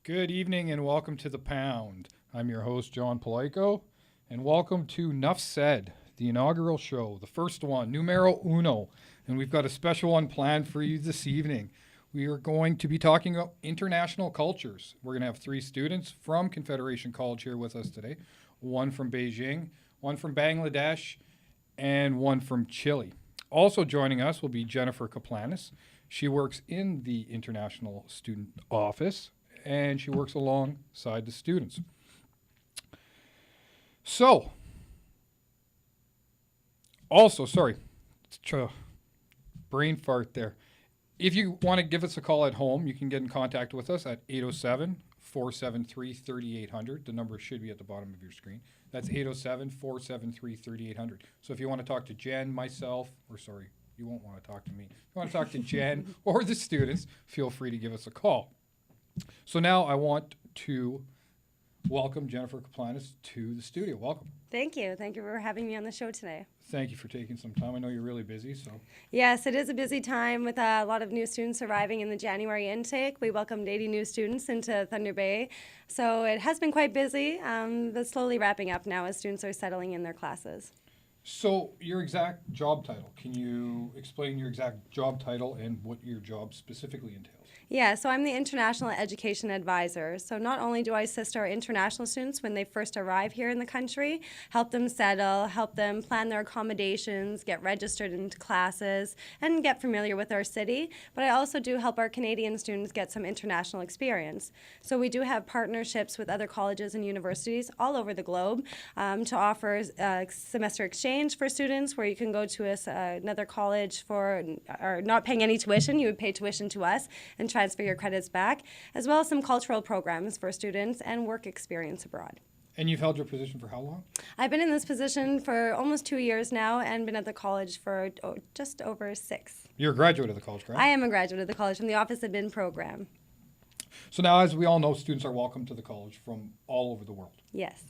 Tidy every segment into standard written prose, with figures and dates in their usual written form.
Good evening and welcome to The Pound. I'm your host, John Palaiko, and welcome to Nuff Said, the inaugural show, the first one, numero uno. And we've got a special one planned for you this evening. We are going to be talking about international cultures. We're going to have 3 students from Confederation College here with us today, one from Beijing, one from Bangladesh, and one from Chile. Also joining us will be Jennifer Kaplanis. She works in the International Student Office, and she works alongside the students. So, also, sorry, brain fart there. If you want to give us a call at home, you can get in contact with us at 807-473-3800. The number should be at the bottom of your screen. That's 807-473-3800. So if you want to talk to Jen, myself, or sorry, you won't want to talk to me. If you want to talk to Jen or the students, feel free to give us a call. So now I want to welcome Jennifer Kaplanis to the studio. Welcome. Thank you. Thank you for having me on the show today. Thank you for taking some time. I know you're really busy, so. Yes, it is a busy time with a lot of new students arriving in the January intake. We welcomed 80 new students into Thunder Bay. So it has been quite busy, but slowly wrapping up now as students are settling in their classes. So your exact job title, can you explain your exact job title and what your job specifically entails? Yeah, so I'm the International Education Advisor. So not only do I assist our international students when they first arrive here in the country, help them settle, help them plan their accommodations, get registered into classes, and get familiar with our city, but I also do help our Canadian students get some international experience. So we do have partnerships with other colleges and universities all over the globe to offer semester exchange for students where you can go to another college for or not paying any tuition. You would pay tuition to us and transfer your credits back, as well as some cultural programs for students and work experience abroad. And you've held your position for how long? I've been in this position for almost 2 years now and been at the college for just over 6. You're a graduate of the college, correct? I am a graduate of the college from the Office Admin program. So now, as we all know, students are welcome to the college from all over the world. Yes.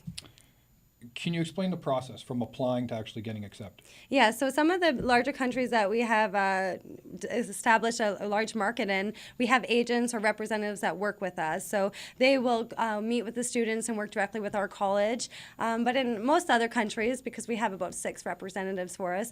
Can you explain the process from applying to actually getting accepted? Yeah, so some of the larger countries that we have established a large market in, we have agents or representatives that work with us. So they will meet with the students and work directly with our college. But in most other countries, because we have about 6 representatives for us,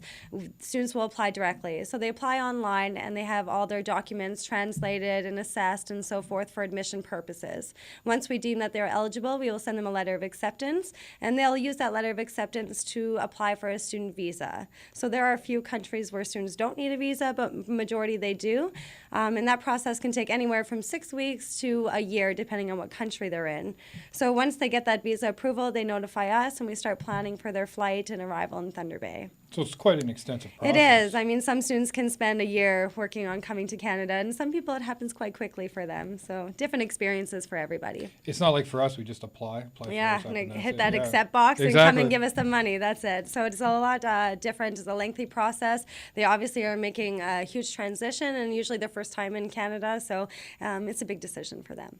students will apply directly. So they apply online and they have all their documents translated and assessed and so forth for admission purposes. Once we deem that they're eligible, we will send them a letter of acceptance, and they'll use that letter of acceptance to apply for a student visa. So there are a few countries where students don't need a visa, but majority they do. And that process can take anywhere from 6 weeks to a year, depending on what country they're in. So once they get that visa approval, they notify us, and we start planning for their flight and arrival in Thunder Bay. So it's quite an extensive process. It is. I mean, some students can spend a year working on coming to Canada, and some people it happens quite quickly for them. So different experiences for everybody. It's not like for us, we just apply yeah, for and hit that accept box exactly. And come and give us the money. That's it. So it's a lot different. It's a lengthy process. They obviously are making a huge transition, and usually their first time in Canada, so it's a big decision for them.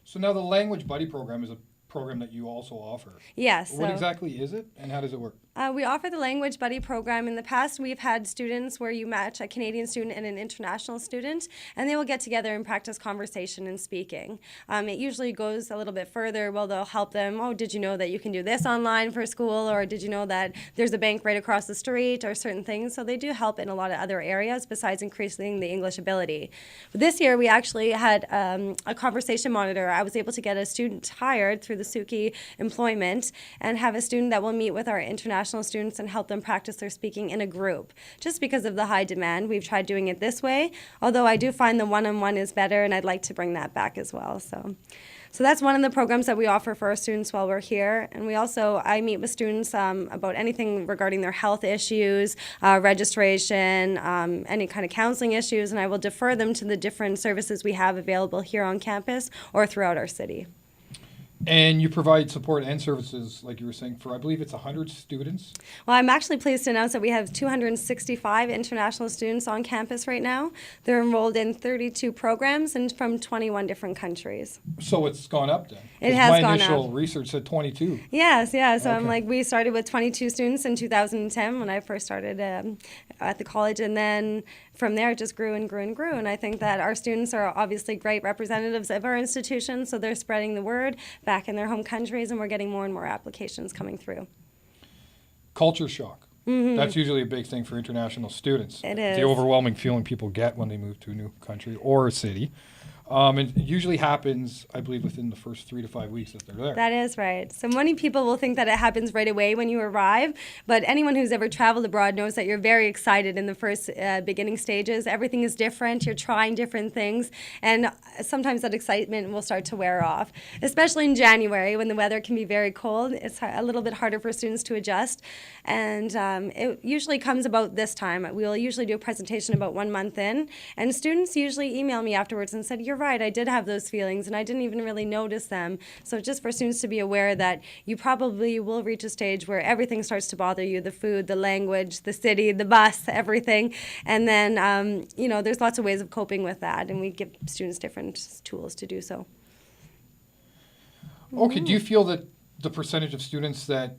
So now the Language Buddy program is a program that you also offer. Yes. What exactly is it, and how does it work? We offer the Language Buddy program. In the past, we've had students where you match a Canadian student and an international student, and they will get together and practice conversation and speaking. It usually goes a little bit further. Well, they'll help them, oh, did you know that you can do this online for school, or did you know that there's a bank right across the street, or certain things. So they do help in a lot of other areas besides increasing the English ability. But this year, we actually had a conversation monitor. I was able to get a student hired through the Suki employment and have a student that will meet with our international students and help them practice their speaking in a group. Just because of the high demand, we've tried doing it this way, although I do find the one-on-one is better, and I'd like to bring that back as well. So that's one of the programs that we offer for our students while we're here. And I meet with students about anything regarding their health issues, registration, any kind of counseling issues, and I will defer them to the different services we have available here on campus or throughout our city. And you provide support and services, like you were saying, for I believe it's 100 students? Well, I'm actually pleased to announce that we have 265 international students on campus right now. They're enrolled in 32 programs and from 21 different countries. So it's gone up then? It has gone up. My initial research said 22. Yes, yeah. So Okay. we started with 22 students in 2010 when I first started at the college, and then from there, it just grew and grew and grew. And I think that our students are obviously great representatives of our institution, so they're spreading the word back in their home countries, and we're getting more and more applications coming through. Culture shock. That's usually a big thing for international students. It is. The overwhelming feeling people get when they move to a new country or a city. It usually happens, I believe, within the first 3 to 5 weeks that they're there. That is right. So many people will think that it happens right away when you arrive, but anyone who's ever traveled abroad knows that you're very excited in the first beginning stages. Everything is different. You're trying different things, and sometimes that excitement will start to wear off, especially in January when the weather can be very cold. It's a little bit harder for students to adjust, and it usually comes about this time. We'll usually do a presentation about 1 month in, and students usually email me afterwards and said, "You're right, I did have those feelings and I didn't even really notice them." So just for students to be aware that you probably will reach a stage where everything starts to bother you, the food, the language, the city, the bus, everything. And then, there's lots of ways of coping with that, and we give students different tools to do so. Okay, do you feel that the percentage of students that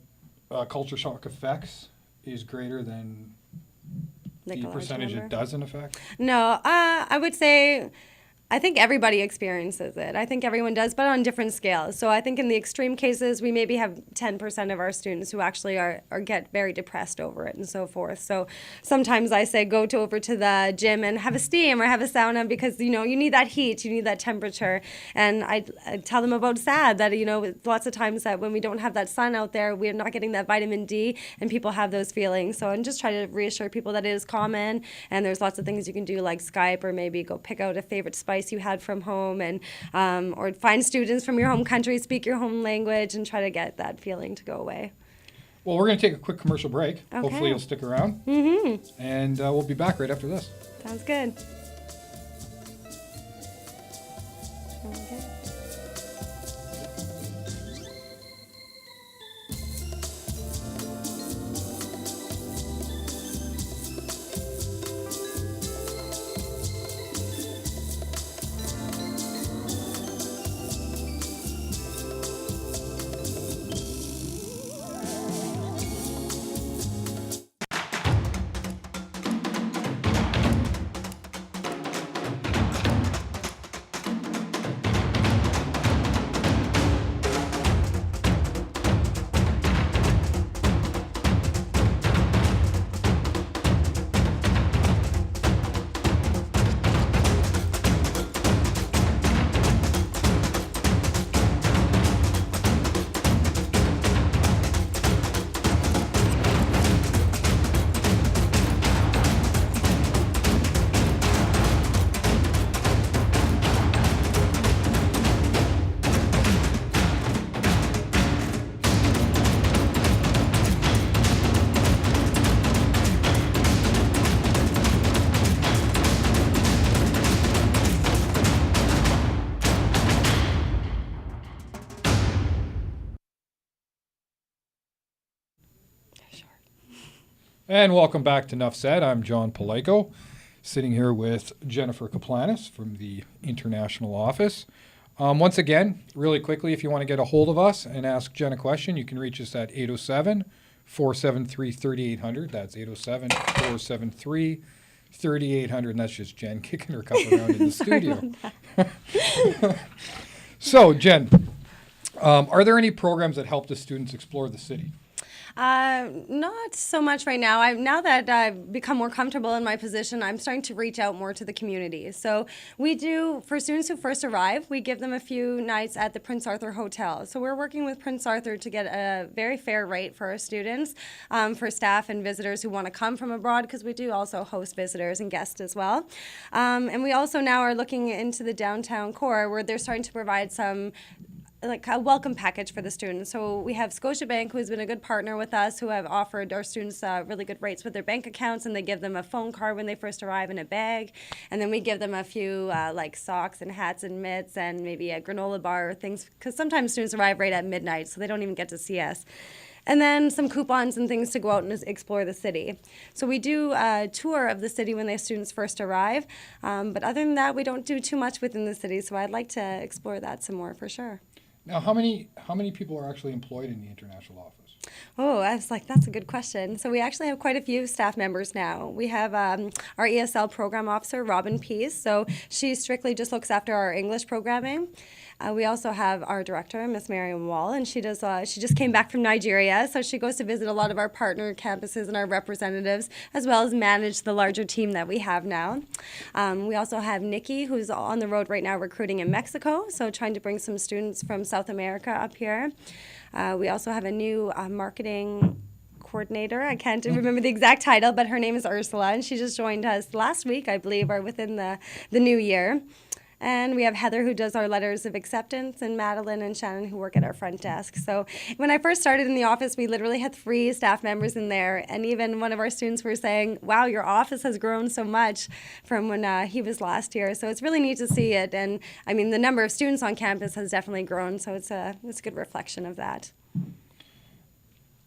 culture shock affects is greater than Like a the large percentage number? it doesn't affect? No, I would say I think everybody experiences it. I think everyone does, but on different scales. So I think in the extreme cases, we maybe have 10% of our students who actually are get very depressed over it and so forth. So sometimes I say go over to the gym and have a steam or have a sauna because, you need that heat, you need that temperature. And I tell them about SAD, that, lots of times that when we don't have that sun out there, we're not getting that vitamin D, and people have those feelings. So I'm just trying to reassure people that it is common, and there's lots of things you can do like Skype, or maybe go pick out a favorite spice you had from home, and or find students from your home country, speak your home language, and try to get that feeling to go away. Well, we're going to take a quick commercial break. Okay. Hopefully you'll stick around. And we'll be back right after this. Sounds good. Okay. And welcome back to Nuff Said. I'm John Palaiko, sitting here with Jennifer Kaplanis from the International Office. Once again, really quickly, if you want to get a hold of us and ask Jen a question, you can reach us at 807-473-3800. That's 807-473-3800. And that's just Jen kicking her cup around in the studio. So, Jen, are there any programs that help the students explore the city? Not so much right now. Now that I've become more comfortable in my position, I'm starting to reach out more to the community. So we do, for students who first arrive, we give them a few nights at the Prince Arthur Hotel. So we're working with Prince Arthur to get a very fair rate for our students, for staff and visitors who want to come from abroad, because we do also host visitors and guests as well. And we also now are looking into the downtown core, where they're starting to provide some like a welcome package for the students. So we have Scotiabank, who has been a good partner with us, who have offered our students really good rates with their bank accounts, and they give them a phone card when they first arrive and a bag. And then we give them a few like socks and hats and mitts and maybe a granola bar or things, because sometimes students arrive right at midnight, so they don't even get to see us. And then some coupons and things to go out and explore the city. So we do a tour of the city when the students first arrive. But other than that, we don't do too much within the city, so I'd like to explore that some more for sure. Now, how many people are actually employed in the international office? Oh, I was like, that's a good question. So we actually have quite a few staff members now. We have our ESL program officer, Robin Pease. So she strictly just looks after our English programming. We also have our director, Miss Mariam Wall, and she does. She just came back from Nigeria, so she goes to visit a lot of our partner campuses and our representatives, as well as manage the larger team that we have now. We also have Nikki, who's on the road right now recruiting in Mexico, so trying to bring some students from South America up here. We also have a new marketing coordinator. I can't remember the exact title, but her name is Ursula, and she just joined us last week, I believe, or within the new year. And we have Heather, who does our letters of acceptance, and Madeline and Shannon, who work at our front desk. So when I first started in the office, we literally had 3 staff members in there. And even one of our students were saying, wow, your office has grown so much from when he was last here. So it's really neat to see it. And I mean, the number of students on campus has definitely grown. So it's a good reflection of that.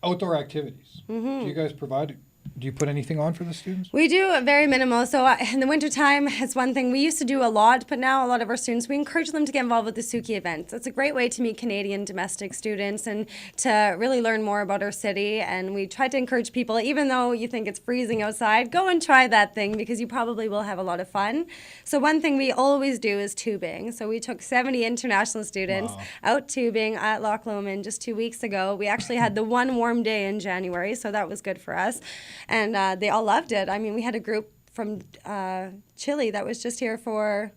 Outdoor activities. Mm-hmm. Do you guys provide? Do you put anything on for the students? We do very minimal. So in the wintertime, it's one thing we used to do a lot, but now a lot of our students, we encourage them to get involved with the Suki events. It's a great way to meet Canadian domestic students and to really learn more about our city. And we try to encourage people, even though you think it's freezing outside, go and try that thing because you probably will have a lot of fun. So one thing we always do is tubing. So we took 70 international students out tubing at Loch Lomond just 2 weeks ago. We actually had the one warm day in January, so that was good for us. And they all loved it. I mean, we had a group from Chile that was just here for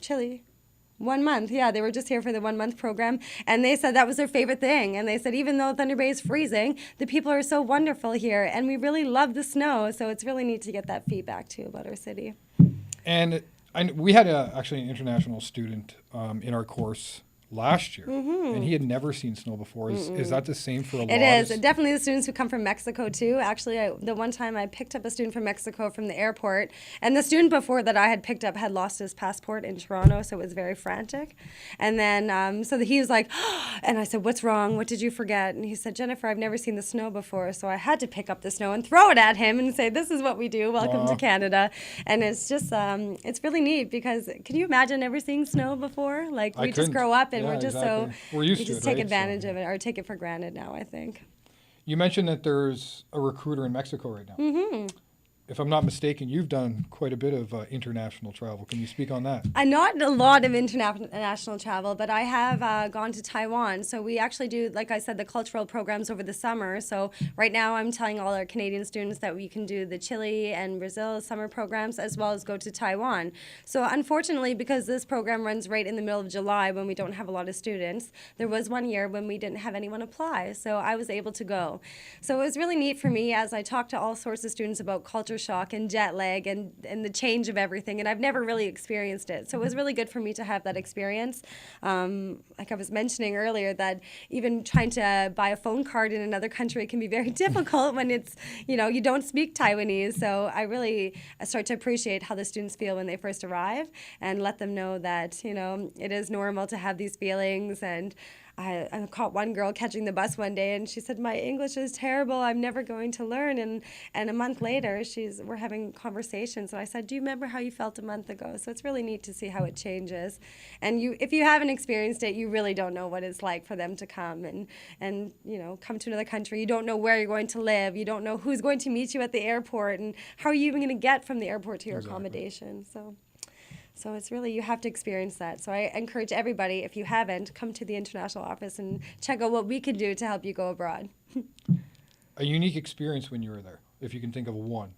1 month. Yeah, they were just here for the 1 month program. And they said that was their favorite thing. And they said, even though Thunder Bay is freezing, the people are so wonderful here. And we really love the snow. So it's really neat to get that feedback, too, about our city. And we had actually an international student in our course last year, and he had never seen snow before. Is that the same for a lot? It is. Definitely the students who come from Mexico, too. Actually, the one time I picked up a student from Mexico from the airport, and the student before that I had picked up had lost his passport in Toronto, so it was very frantic. And then, he was like, and I said, what's wrong? What did you forget? And he said, Jennifer, I've never seen the snow before, so I had to pick up the snow and throw it at him and say, this is what we do. Welcome to Canada. And it's just, it's really neat because can you imagine ever seeing snow before? Like, we just grow up and we're just exactly. We're used we to just it, take right? advantage of it or take it for granted now, I think. You mentioned that there's a recruiter in Mexico right now. Mm-hmm. If I'm not mistaken, you've done quite a bit of international travel. Can you speak on that? Not a lot of international travel, but I have gone to Taiwan. So we actually do, like I said, the cultural programs over the summer. So right now I'm telling all our Canadian students that we can do the Chile and Brazil summer programs as well as go to Taiwan. So unfortunately, because this program runs right in the middle of July when we don't have a lot of students, there was 1 year when we didn't have anyone apply. So I was able to go. So it was really neat for me as I talked to all sorts of students about culture shock and jet lag and the change of everything, and I've never really experienced it. So it was really good for me to have that experience. Like I was mentioning earlier, that even trying to buy a phone card in another country can be very difficult when it's, you don't speak Taiwanese. So I really start to appreciate how the students feel when they first arrive and let them know that, it is normal to have these feelings. And I caught one girl catching the bus one day, and she said, my English is terrible. I'm never going to learn. And a month later, we're having conversations. And I said, do you remember how you felt a month ago? So it's really neat to see how it changes. And if you haven't experienced it, you really don't know what it's like for them to come and come to another country. You don't know where you're going to live. You don't know who's going to meet you at the airport. And how are you even going to get from the airport to your accommodation? So it's really, you have to experience that. So I encourage everybody, if you haven't, come to the international office and check out what we can do to help you go abroad. A unique experience when you were there, if you can think of one.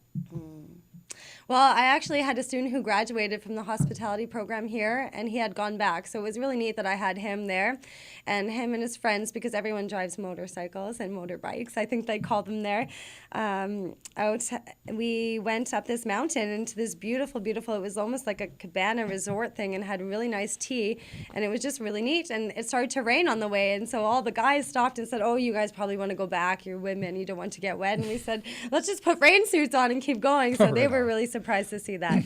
Well, I actually had a student who graduated from the hospitality program here, and he had gone back. So it was really neat that I had him there, and him and his friends, because everyone drives motorcycles and motorbikes, I think they call them there. We went up this mountain into this beautiful, it was almost like a cabana resort thing, and had really nice tea, and it was just really neat. And it started to rain on the way, and so all the guys stopped and said, oh, you guys probably want to go back. You're women. You don't want to get wet. And we said, let's just put rain suits on and keep going. So they were really surprised to see that.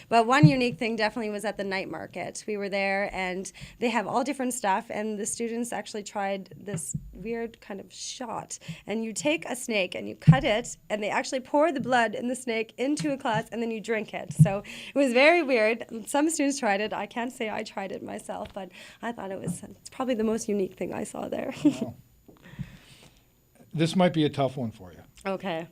But one unique thing definitely was at the night market. We were there, and they have all different stuff, and the students actually tried this weird kind of shot. And you take a snake and you cut it, and they actually pour the blood in the snake into a glass, and then you drink it. So it was very weird. Some students tried it. I can't say I tried it myself, but I thought it's probably the most unique thing I saw there. Wow. This might be a tough one for you. Okay.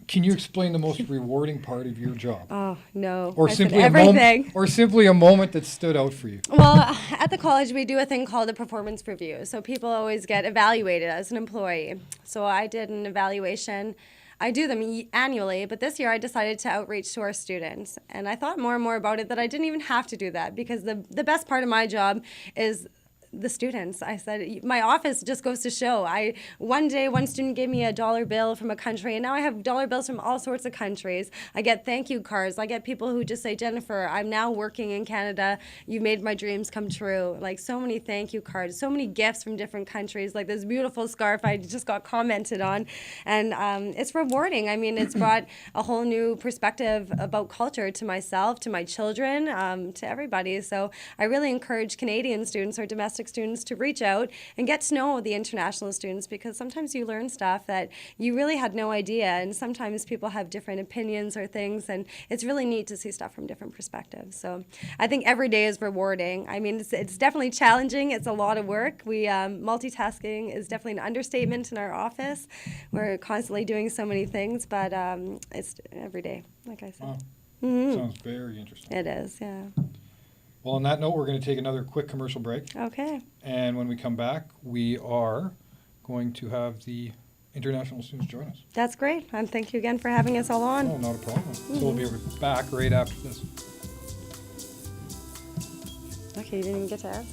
Can you explain the most rewarding part of your job? Oh, no. Or I said simply everything. or simply a moment that stood out for you? Well, at the college, we do a thing called a performance review. So people always get evaluated as an employee. So I did an evaluation. I do them annually, but this year I decided to outreach to our students. And I thought more and more about it that I didn't even have to do that because the best part of my job is the students. I said, my office just goes to show. One day, one student gave me a dollar bill from a country, and now I have dollar bills from all sorts of countries. I get thank you cards. I get people who just say, Jennifer, I'm now working in Canada. You made my dreams come true. Like so many thank you cards, so many gifts from different countries, like this beautiful scarf I just got commented on. And it's rewarding. I mean, it's brought a whole new perspective about culture to myself, to my children, to everybody. So I really encourage Canadian students or domestic students to reach out and get to know the international students, because sometimes you learn stuff that you really had no idea, and sometimes people have different opinions or things, and it's really neat to see stuff from different perspectives. So I think every day is rewarding. I mean, it's definitely challenging. It's a lot of work. Multitasking is definitely an understatement in our office. We're constantly doing so many things, but it's every day, like I said. Wow. Mm-hmm. Sounds very interesting. It is, yeah. Well, on that note, we're going to take another quick commercial break. Okay. And when we come back, we are going to have the international students join us. That's great. Thank you again for having us all on. Oh, not a problem. So we'll be back right after this. Okay, you didn't even get to ask.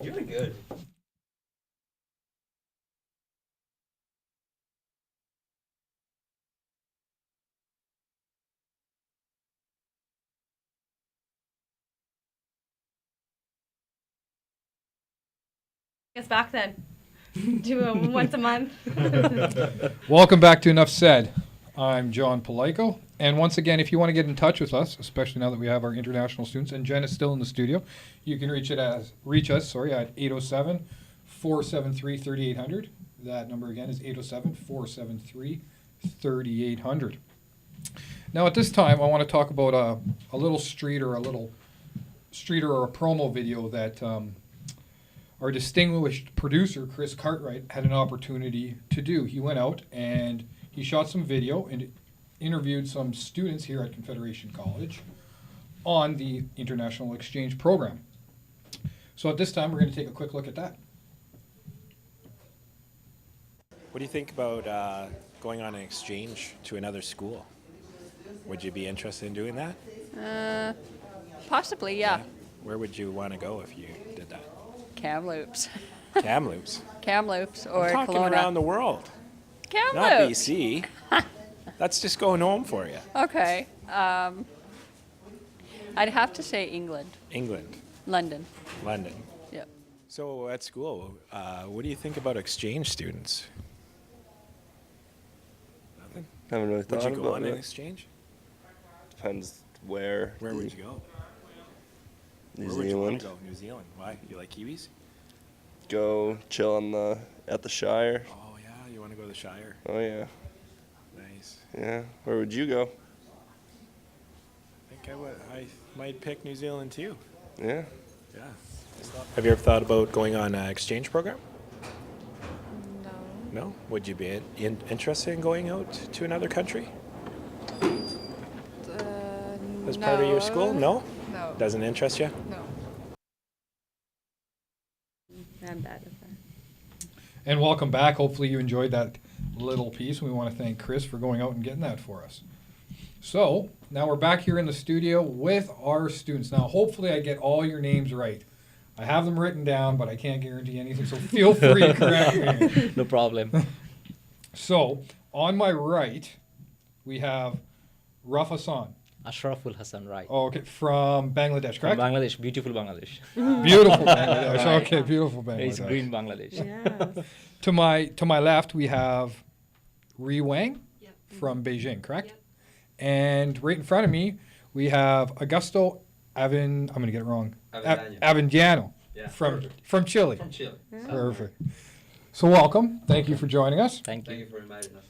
You're doing good. Us back then. Do a once a month. Welcome back to Nuff Said. I'm John Palaiko. And once again, if you want to get in touch with us, especially now that we have our international students, and Jen is still in the studio, you can reach us at 807-473-3800. That number again is 807-473-3800. Now at this time, I want to talk about a little street or a promo video that our distinguished producer, Chris Cartwright, had an opportunity to do. He went out and he shot some video and interviewed some students here at Confederation College on the international exchange program. So at this time, we're going to take a quick look at that. What do you think about going on an exchange to another school? Would you be interested in doing that? Possibly, yeah. Where would you want to go if you did that? Kamloops. Kamloops. Kamloops or I'm talking Kelowna. around the world, not Kamloops. BC. That's just going home for you. Okay. I'd have to say England. England, London. London. Yep. So at school, what do you think about exchange students? Nothing. Haven't really Would thought you go about on an it. exchange? Depends where. Where would you go? New Where would you want Zealand. to go? New Zealand. Why? You like Kiwis? Go chill at the Shire. Oh yeah, you want to go to the Shire? Oh yeah, Nice. yeah. Where would you go? I think I might pick New Zealand too. Yeah. Yeah. Have you ever thought about going on an exchange program? No. No? Would you be interested in going out to another country as part of your school? No? No. Doesn't interest you? No. I'm bad at that. And welcome back. Hopefully you enjoyed that little piece. We want to thank Chris for going out and getting that for us. So now we're back here in the studio with our students. Now, hopefully I get all your names right. I have them written down, but I can't guarantee anything, so feel free to correct me. No problem. So, on my right, we have Raf Hassan. Ashraful Hassan, right. Oh, okay, from Bangladesh, From correct? Bangladesh, beautiful Bangladesh. Beautiful Bangladesh. Right. Okay, beautiful Bangladesh. It's green Bangladesh. Yes. To my left, we have Ri Wang from Beijing, correct? Yep. And right in front of me, we have Augusto I'm going to get it wrong. Avendano. Avendano Yeah. from Chile. From Chile. Perfect. So welcome. Thank you for joining us. Thank Thank you. you for inviting us.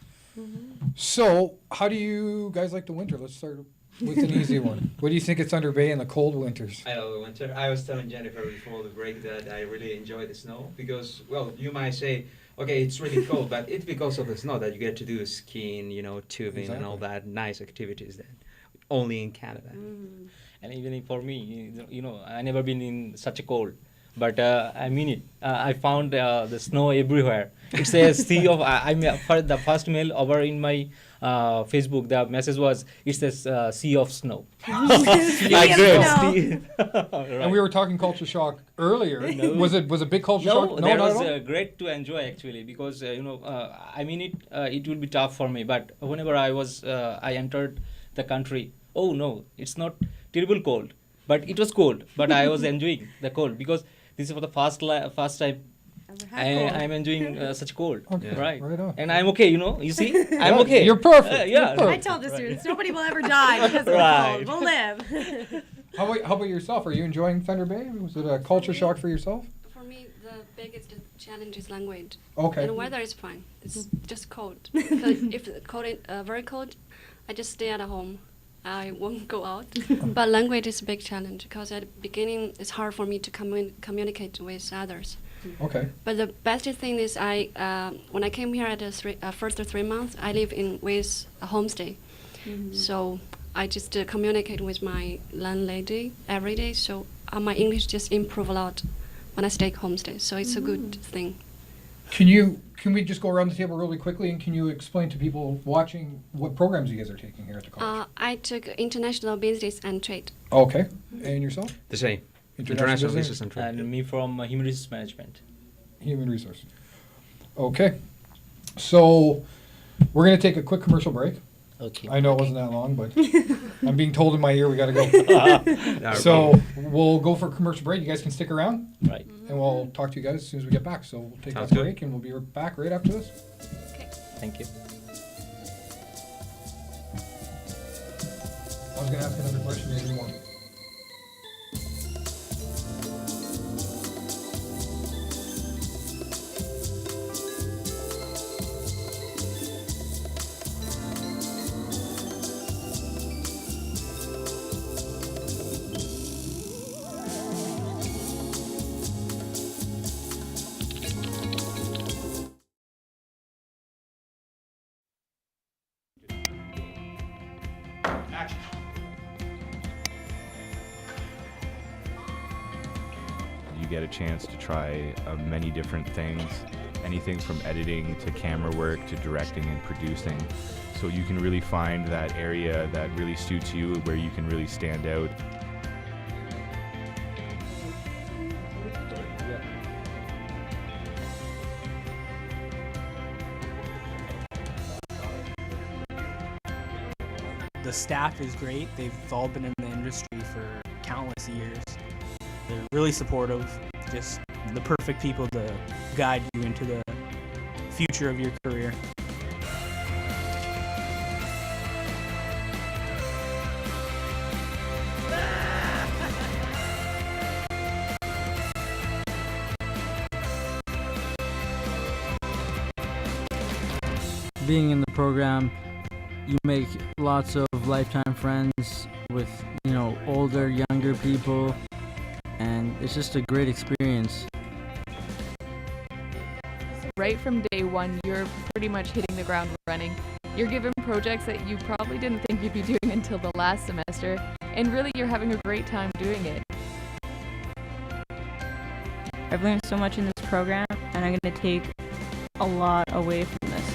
So, how do you guys like the winter? Let's start with an easy one. What do you think it's under Bay in the cold winters? I love the winter. I was telling Jennifer before the break that I really enjoy the snow because, well, you might say, okay, it's really cold, but it's because of the snow that you get to do skiing, you know, tubing and all that nice activities that only in Canada. And even for me, you know, I never been in such a cold. But I mean it. I found the snow everywhere. It's a sea of. For the first mail over in my Facebook, the message was, "It says sea of snow." Like of great. snow. And we were talking culture shock earlier. No. Was it big culture No, shock? that not was at all? great to enjoy actually because you know I mean it. It will be tough for me, but whenever I entered the country, oh no, it's not terrible cold, but it was cold. But I was enjoying the cold because this is for the first time I'm enjoying such cold, Okay, right? right on. And I'm okay, you know. You see, I'm okay. You're perfect. Yeah. You're perfect. I told the students, nobody will ever die because of the Right. cold. We'll live. How about yourself? Are you enjoying Thunder Bay? Was it a culture shock for yourself? For me, the biggest challenge is language. Okay. And weather is fine. It's just cold. 'Cause if the cold is very cold, I just stay at home. I won't go out. But language is a big challenge because at the beginning it's hard for me to communicate with others. Okay. But the best thing is when I came here at the first 3 months, I live with a homestay. So I just communicate with my landlady every day. So my English just improve a lot when I stay homestay. So it's a good thing. Can we just go around the table really quickly and can you explain to people watching what programs you guys are taking here at the college? I took international business and trade. Okay. And yourself? The same. International business? and trade. And me from human resource management. Human resource. Okay. So we're going to take a quick commercial break. Okay. I know it wasn't that long, but I'm being told in my ear we got to go. No So problem. we'll go for a commercial break. You guys can stick around Right. and we'll talk to you guys as soon as we get back. So we'll take Sounds that good. break and we'll be back right after this. Thank you. I was going to ask another question. Maybe more. You get a chance to try many different things, anything from editing to camera work to directing and producing. So you can really find that area that really suits you, where you can really stand out. The staff is great. They've all been in the industry for countless years. They're really supportive, just the perfect people to guide you into the future of your career. Being in the program, you make lots of lifetime friends with, you know, older, younger people, and it's just a great experience. Right from day one, you're pretty much hitting the ground running. You're given projects that you probably didn't think you'd be doing until the last semester, and really you're having a great time doing it. I've learned so much in this program, and I'm going to take a lot away from this.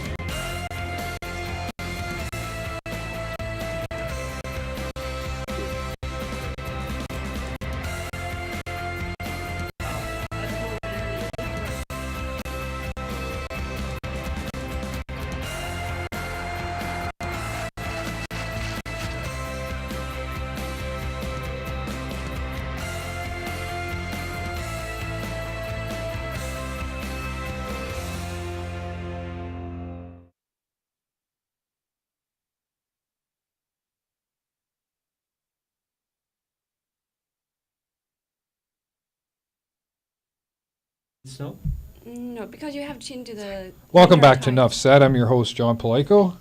Snow? No, because you have changed to the. Welcome winter back to time. Nuff Said. I'm your host, John Palaiko.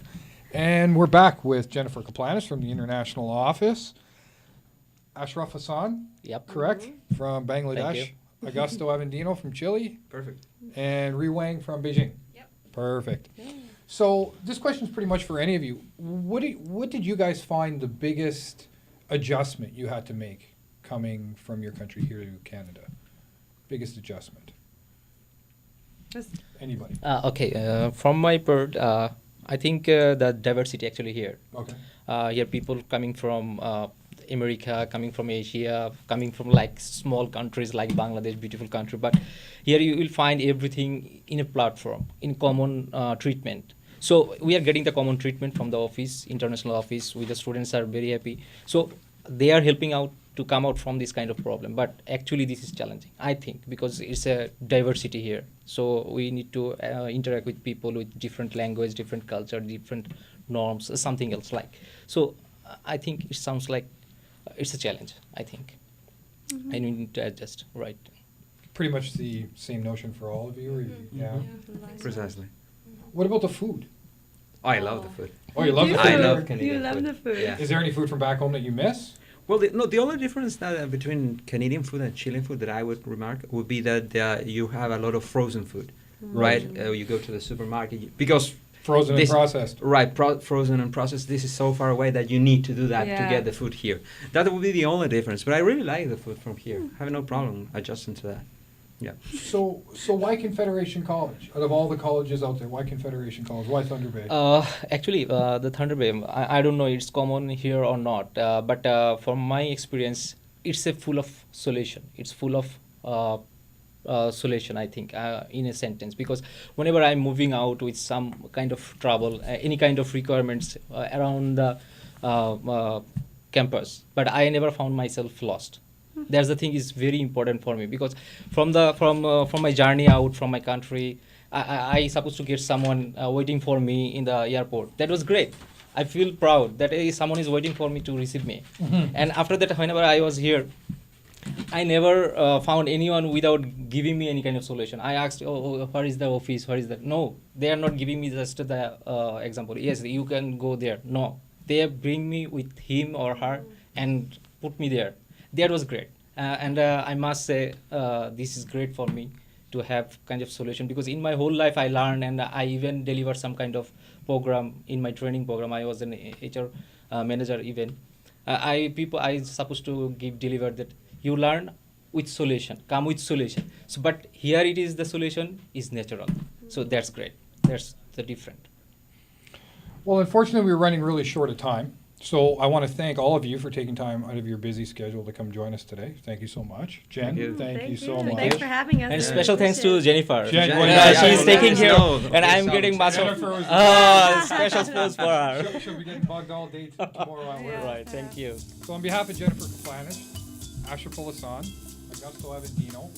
And we're back with Jennifer Kaplanis from the International Office. Ashraf Hassan, Yep. correct, from Bangladesh. Thank Augusto Avendino from Chile. Perfect. And Ri Wang from Beijing. Yep. Perfect. So this question is pretty much for any of you. What did you guys find the biggest adjustment you had to make coming from your country here to Canada? Biggest adjustment? Anybody? Okay, from my part, I think the diversity actually here. Okay. Here people coming from America, coming from Asia, coming from like small countries like Bangladesh, beautiful country. But here you will find everything in a platform, in common treatment. So we are getting the common treatment from the office, international office. We the students are very happy. So they are helping out to come out from this kind of problem. But actually this is challenging, I think, because it's a diversity here. So we need to interact with people with different language, different culture, different norms, something else like. So I think it sounds like it's a challenge, I think. And we need to adjust, right? Pretty much the same notion for all of you? Or yeah. Precisely. What about the food? Oh, I love the food. Oh, you love the food? I love Canadian You love food. the food. Yeah. Is there any food from back home that you miss? Well, the only difference that, between Canadian food and Chilean food that I would remark would be that you have a lot of frozen food, right? You go to the supermarket because Frozen and this- processed. Right, frozen and processed. This is so far away that you need to do that to Yeah. get the food here. That would be the only difference. But I really like the food from here. I have no problem adjusting to that. Yeah. So why Confederation College? Out of all the colleges out there, why Confederation College? Why Thunder Bay? Actually, the Thunder Bay, I don't know it's common here or not, but from my experience, it's a full of solution. It's full of solution, I think, in a sentence. Because whenever I'm moving out with some kind of trouble, any kind of requirements around the campus, but I never found myself lost. That's the thing is very important for me because from my journey out from my country, I supposed to get someone waiting for me in the airport. That was great. I feel proud that someone is waiting for me to receive me. And after that, whenever I was here, I never found anyone without giving me any kind of solution. I asked, where is the office? Where is that? No, they are not giving me just the example. Yes, you can go there. No, they bring me with him or her and put me there. That was great. And I must say, this is great for me to have kind of solution because in my whole life I learned and I even delivered some kind of program in my training program. I was an HR manager even. I supposed to deliver that you learn with solution, come with solution. So, but here it is the solution is natural. So that's great. That's the different. Well, unfortunately, we're running really short of time. So I want to thank all of you for taking time out of your busy schedule to come join us today. Thank you so much. Jen, thank you so much. Thanks for having us. And special thanks to Jennifer. Jen, She's taking care and I'm getting much of Jennifer was special sports for her. She'll be getting bugged all day tomorrow at work. Right, thank you. So on behalf of Jennifer Kaplanis, Ashraf Hassan, Augusto Avendino,